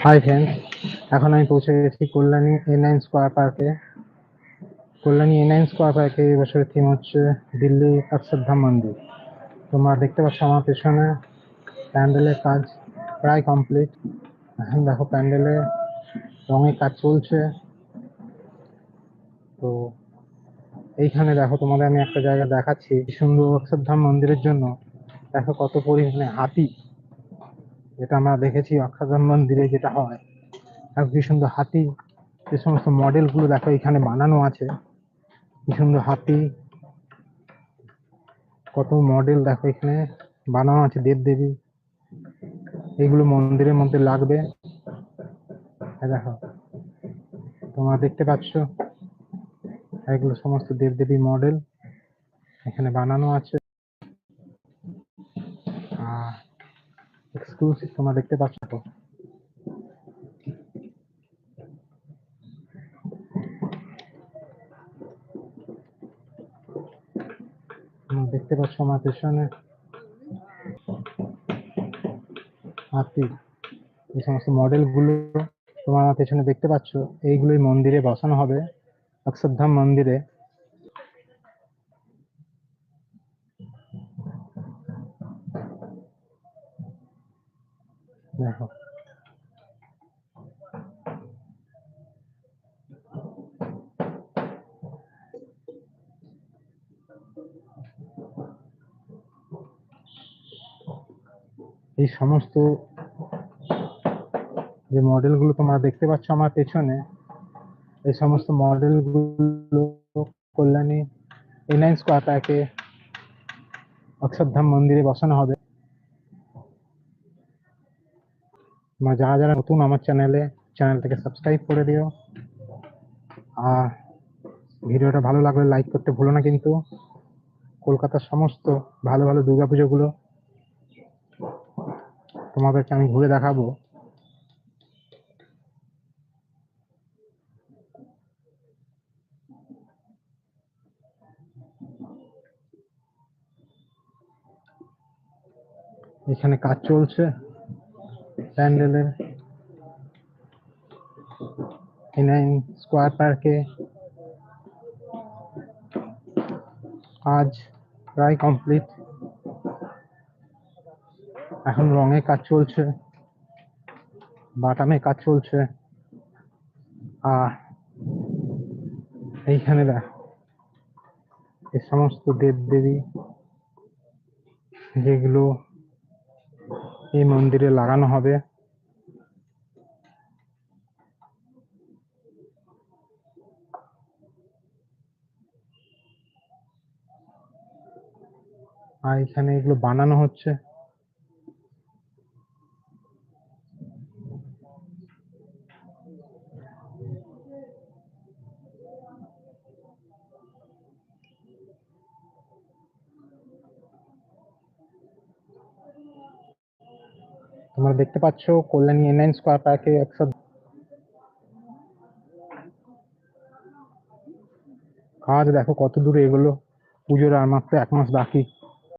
Hi friends, এখন আমি পৌঁছে গেছি কল্যাণী এ9 স্কোয়ার পার্কে। কল্যাণী এ9 স্কোয়ার পার্কে এই বছরের থিম হচ্ছে দিল্লি অক্ষরধাম মন্দির। তোমরা দেখতে পাচ্ছ আমার পেছনে প্যান্ডেলের কাজ প্রায় কমপ্লিট। এখন দেখো প্যান্ডেলে রঙের কাজ চলছে। তো এইখানে দেখো তোমাদের আমি একটা জায়গা দেখাচ্ছি সুন্দর অক্ষরধাম মন্দিরের জন্য। দেখো কত পরিমাণে হাতি, যেটা আমরা দেখেছি অক্ষরধাম মন্দিরে যেটা হয়। আর কি সুন্দর হাতি, যে সমস্ত মডেল গুলো দেখো এখানে বানানো আছে। কি সুন্দর হাতি, কত মডেল দেখো এখানে বানানো আছে। দেবদেবী, এগুলো মন্দিরের মধ্যে লাগবে। দেখো তোমরা দেখতে পাচ্ছ, এগুলো সমস্ত দেবদেবী মডেল এখানে বানানো আছে। এক্সক্লুসিভ তোমরা দেখতে পাচ্ছ। তো দেখতে পাচ্ছ আমার পেছনে হাতি, এই সমস্ত মডেল গুলো তোমার আমার পেছনে দেখতে পাচ্ছ। এইগুলোই মন্দিরে বসানো হবে, অক্ষরধাম মন্দিরে। দেখো এই সমস্ত যে মডেল গুলো তোমরা দেখতে পাচ্ছ আমার পেছনে, এই সমস্ত মডেল গুলো কল্যাণী এ9 স্কোয়ার পার্কে অক্ষরধাম মন্দিরে বসানো হবে। তোমরা যারা যারা নতুন আমার চ্যানেলটাকে সাবস্ক্রাইব করে দিও। আর ভিডিওটা ভালো লাগলে লাইক করতে ভুলো না কিন্তু। কলকাতার সমস্ত ভালো ভালো দুর্গাপুজো গুলো তোমাদেরকে আমি ঘুরে দেখাবো। এখানে কাজ চলছে প্যান্ডেলের। এ9 স্কোয়ার পার্কে কাজ প্রায় কমপ্লিট। এখন রঙের কাজ চলছে, বাটামে কাজ চলছে। আর এইখানে দেখ এই সমস্ত দেবদেবী যেগুলো এই মন্দিরে লাগানো হবে। আর এখানে এগুলো বানানো হচ্ছে। তোমরা দেখতে পাচ্ছ কল্যাণী এ9 স্কোয়ার পার্কে কাজ দেখো কত দূরে এগুলো। পুজোর আর মাত্র 1 মাস বাকি।